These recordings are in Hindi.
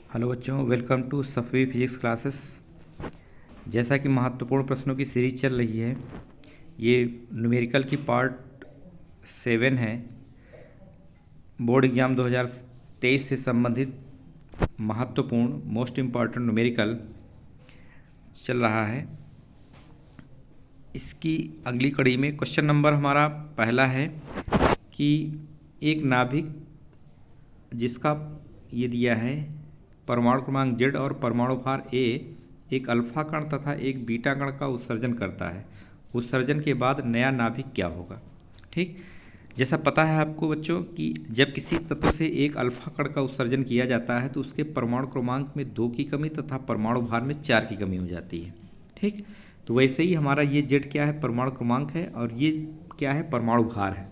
हेलो बच्चों, welcome to Safi physics classes. जैसा कि महत्वपूर्ण प्रश्नों की सीरीज चल रही है, ये न्यूमेरिकल की पार्ट 7 है। बोर्ड एग्ज़ाम 2023 से संबंधित महत्वपूर्ण मोस्ट इम्पॉर्टेंट न्यूमेरिकल चल रहा है। इसकी अगली कड़ी में क्वेश्चन नंबर हमारा पहला है कि एक नाभिक जिसका ये दिया है परमाणु क्रमांक Z और परमाणु भार A एक अल्फा कण तथा एक बीटा कण का उत्सर्जन करता है। उत्सर्जन के बाद नया नाभिक क्या होगा? ठीक, जैसा पता है आपको बच्चों कि जब किसी तत्व से एक अल्फा कण का उत्सर्जन किया जाता है तो उसके परमाणु क्रमांक में 2 की कमी तथा परमाणु भार में 4 की कमी हो जाती है। ठीक, तो वैसे ही हमारा ये Z क्या है? परमाणु क्रमांक है, और ये क्या है? परमाणु भार है।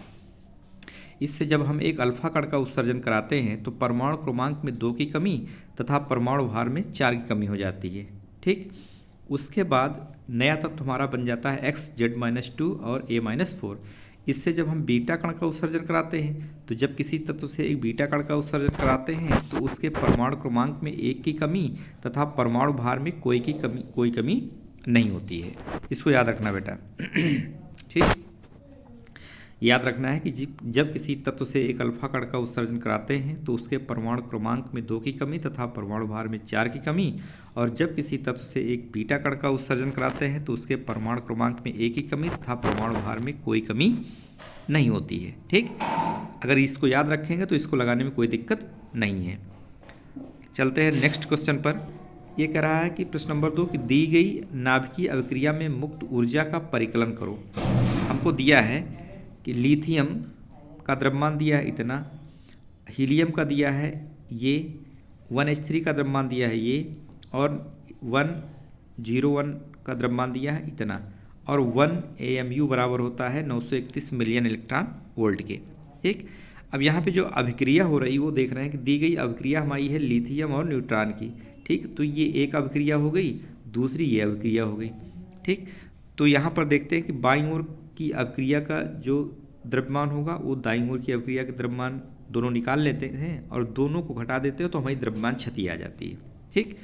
इससे जब हम एक अल्फा कण का उत्सर्जन कराते हैं तो परमाणु क्रमांक में 2 की कमी तथा परमाणु भार में 4 की कमी हो जाती है। ठीक, उसके बाद नया तत्व हमारा बन जाता है XZ-2 और A-4। इससे जब हम बीटा कण का उत्सर्जन कराते हैं तो जब किसी तत्व से एक बीटा कण का उत्सर्जन कराते हैं तो उसके परमाणु क्रमांक में 1 की कमी तथा परमाणु भार में कोई कमी नहीं होती है। इसको याद रखना बेटा। ठीक, याद रखना है कि जब किसी तत्व से एक अल्फा कण का उत्सर्जन कराते हैं तो उसके परमाणु क्रमांक में 2 की कमी तथा परमाणु भार में 4 की कमी, और जब किसी तत्व से एक बीटा कण का उत्सर्जन कराते हैं तो उसके परमाणु क्रमांक में 1 की कमी तथा परमाणु भार में कोई कमी नहीं होती है। ठीक, अगर इसको याद रखेंगे तो इसको लगाने में कोई दिक्कत नहीं है। चलते हैं नेक्स्ट क्वेश्चन पर। ये कह रहा है कि प्रश्न नंबर 2 कि दी गई नाभिकीय अभिक्रिया में मुक्त ऊर्जा का परिकलन करो। हमको दिया है कि लिथियम का द्रव्यमान दिया है इतना, हीलियम का दिया है ये, 1H3 का द्रव्यमान दिया है ये, और 101 का द्रव्यमान दिया है इतना, और 1 AMU बराबर होता है 931 मिलियन इलेक्ट्रॉन वोल्ट के। ठीक, अब यहाँ पे जो अभिक्रिया हो रही वो देख रहे हैं कि दी गई अभिक्रिया हमारी है लिथियम और न्यूट्रॉन की। ठीक, तो ये एक अभिक्रिया हो गई, दूसरी ये अभिक्रिया हो गई। ठीक, तो यहाँ पर देखते हैं कि बाईं ओर की अभिक्रिया का जो द्रव्यमान होगा वो दाईं ओर की अभिक्रिया के द्रव्यमान दोनों निकाल लेते हैं और दोनों को घटा देते हो तो हमारी द्रव्यमान क्षति आ जाती है। ठीक,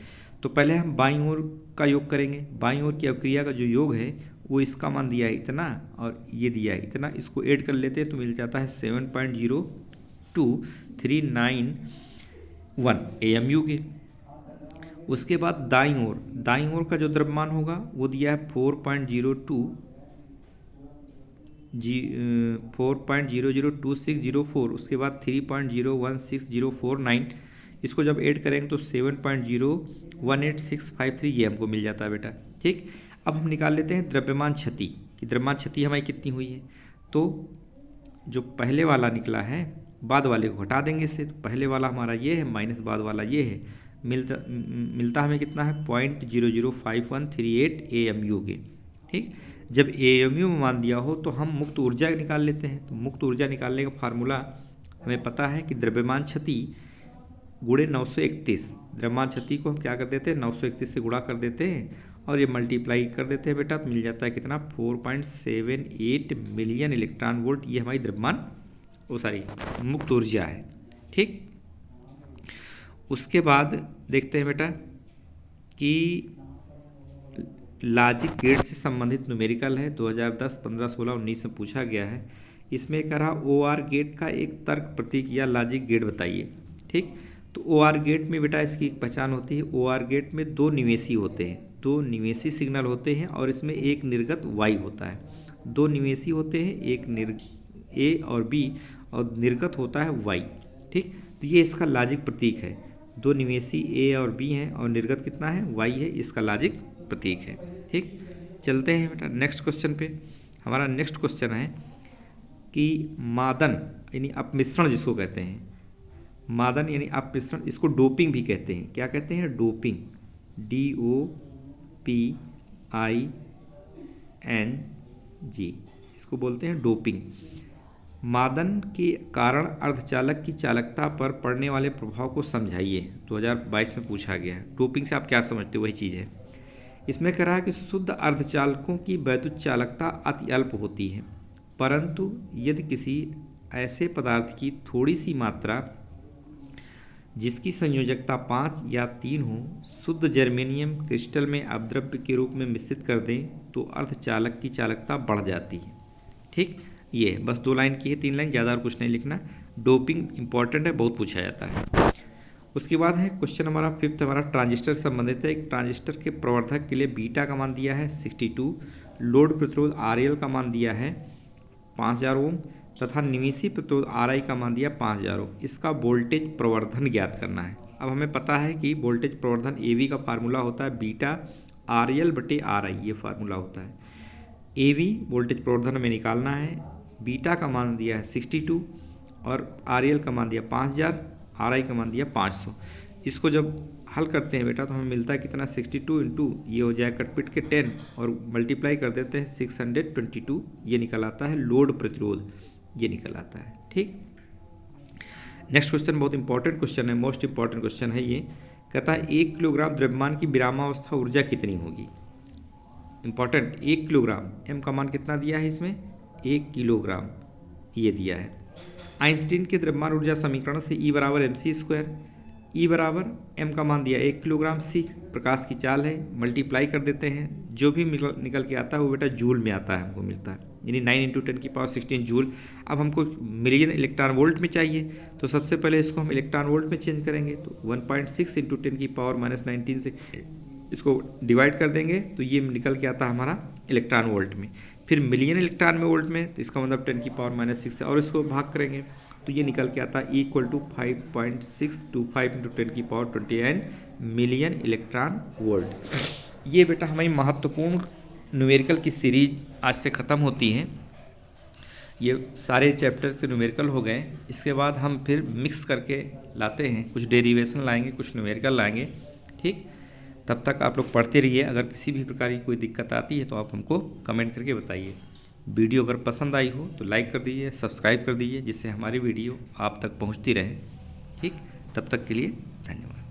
तो पहले हम बाईं ओर का योग करेंगे। बाईं ओर की अभिक्रिया का जो योग है वो इसका मान दिया है इतना और ये दिया है इतना, इसको ऐड कर लेते हैं तो मिल जाता है 7.02391 AMU के। उसके बाद दाईं ओर का जो द्रव्यमान होगा वो दिया है 4.0022604। उसके बाद 3.016049। इसको जब ऐड करेंगे तो 7.018653 ये हमको मिल जाता है बेटा। ठीक, अब हम निकाल लेते हैं द्रव्यमान क्षति कि द्रव्यमान क्षति हमारी कितनी हुई है। तो जो पहले वाला निकला है बाद वाले को घटा देंगे इससे, तो पहले वाला हमारा ये है माइनस बाद वाला ये है, मिलता हमें कितना है 0.005138 AMU के। ठीक, जब AMU में मान दिया हो तो हम मुक्त ऊर्जा निकाल लेते हैं। तो मुक्त ऊर्जा निकालने का फार्मूला हमें पता है कि द्रव्यमान क्षति गुणे 931। द्रव्यमान क्षति को हम क्या कर देते हैं 931 से गुणा कर देते हैं और ये मल्टीप्लाई कर देते हैं बेटा, तो मिल जाता है कितना 4.78 मिलियन इलेक्ट्रॉन वोल्ट। ये हमारी द्रव्यमान मुक्त ऊर्जा है। ठीक, उसके बाद देखते हैं बेटा कि लॉजिक गेट से संबंधित न्यूमेरिकल है, 2010, 15, 16, 19 में पूछा गया है। इसमें कह रहा OR गेट का एक तर्क प्रतीक या लॉजिक गेट बताइए। ठीक, तो OR गेट में बेटा इसकी एक पहचान होती है, OR गेट में 2 निवेशी होते हैं, 2 निवेशी सिग्नल होते हैं और इसमें एक निर्गत Y होता है। 2 निवेशी होते हैं, एक A और B और निर्गत होता है Y। ठीक, तो ये इसका लॉजिक प्रतीक है। 2 निवेशी A और B हैं और निर्गत कितना है Y है, इसका लॉजिक प्रतीक है। ठीक, चलते हैं बेटा नेक्स्ट क्वेश्चन पे। हमारा नेक्स्ट क्वेश्चन है कि मादन यानी अपमिश्रण जिसको कहते हैं, मादन यानी अपमिश्रण, इसको डोपिंग भी कहते हैं। क्या कहते हैं? डोपिंग, DOPING, इसको बोलते हैं डोपिंग। मादन के कारण अर्धचालक की चालकता पर पड़ने वाले प्रभाव को समझाइए, 2022 में पूछा गया है। डोपिंग से आप क्या समझते हो? वही चीज़ है। इसमें कह रहा है कि शुद्ध अर्धचालकों की वैद्युत चालकता अति अल्प होती है, परंतु यदि किसी ऐसे पदार्थ की थोड़ी सी मात्रा जिसकी संयोजकता 5 या 3 हो, शुद्ध जर्मेनियम क्रिस्टल में अपद्रव्य के रूप में मिश्रित कर दें तो अर्धचालक की चालकता बढ़ जाती है। ठीक, ये बस 2 लाइन की है, 3 लाइन, ज़्यादा और कुछ नहीं लिखना। डोपिंग इंपॉर्टेंट है, बहुत पूछा जाता है। उसके बाद है क्वेश्चन हमारा 5th हमारा ट्रांजिस्टर से संबंधित है। एक ट्रांजिस्टर के प्रवर्धक के लिए बीटा का मान दिया है 62, लोड प्रतिरोध RL का मान दिया है 5000 ओम तथा निवेशी प्रतिरोध RI का मान दिया 5000 ओम। इसका वोल्टेज प्रवर्धन ज्ञात करना है। अब हमें पता है कि वोल्टेज प्रवर्धन AV का फार्मूला होता है बीटा RL/RI, ये फार्मूला होता है। AV वोल्टेज प्रवर्धन में निकालना है, बीटा का मान दिया है 62 और RL का मान दिया 5000, RI का मान दिया 500। इसको जब हल करते हैं बेटा तो हमें मिलता है कितना, 62 इंटू ये हो जाए कटपिट के 10 और मल्टीप्लाई कर देते हैं 622, ये निकल आता है लोड प्रतिरोध, ये निकल आता है। ठीक, नेक्स्ट क्वेश्चन बहुत इंपॉर्टेंट क्वेश्चन है, मोस्ट इंपॉर्टेंट क्वेश्चन है ये। कहता है 1 किलोग्राम द्रव्यमान की विरामावस्था ऊर्जा कितनी होगी। इंपॉर्टेंट, 1 किलोग्राम, m का मान कितना दिया है इसमें, 1 किलोग्राम ये दिया है। आइंस्टीन के द्रव्यमान ऊर्जा समीकरण से E बराबर mc², E बराबर m का मान दिया 1 किलोग्राम, c प्रकाश की चाल है, मल्टीप्लाई कर देते हैं, जो भी निकल के आता है वो बेटा जूल में आता है, हमको मिलता है, यानी 9 × 10⁻16 जूल। अब हमको मिलियन इलेक्ट्रॉन वोल्ट में चाहिए, तो सबसे पहले इसको हम इलेक्ट्रॉन वोल्ट में चेंज करेंगे, तो 1.6 × 10⁻19 से इसको डिवाइड कर देंगे तो ये निकल के आता है हमारा इलेक्ट्रॉन वोल्ट में। फिर मिलियन इलेक्ट्रॉन में वोल्ट में, तो इसका मतलब 10⁻6 से और इसको भाग करेंगे तो ये निकल के आता है = 5.625 × 10⁻29 मिलियन इलेक्ट्रॉन वोल्ट। ये बेटा हमारी महत्वपूर्ण न्यूमेरिकल की सीरीज आज से ख़त्म होती है। ये सारे चैप्टर के न्यूमेरिकल हो गए। इसके बाद हम फिर मिक्स करके लाते हैं, कुछ डेरिवेशन लाएंगे, कुछ न्यूमेरिकल लाएंगे। ठीक, तब तक आप लोग पढ़ते रहिए। अगर किसी भी प्रकार की कोई दिक्कत आती है तो आप हमको कमेंट करके बताइए। वीडियो अगर पसंद आई हो तो लाइक कर दीजिए, सब्सक्राइब कर दीजिए, जिससे हमारी वीडियो आप तक पहुंचती रहे। ठीक, तब तक के लिए धन्यवाद।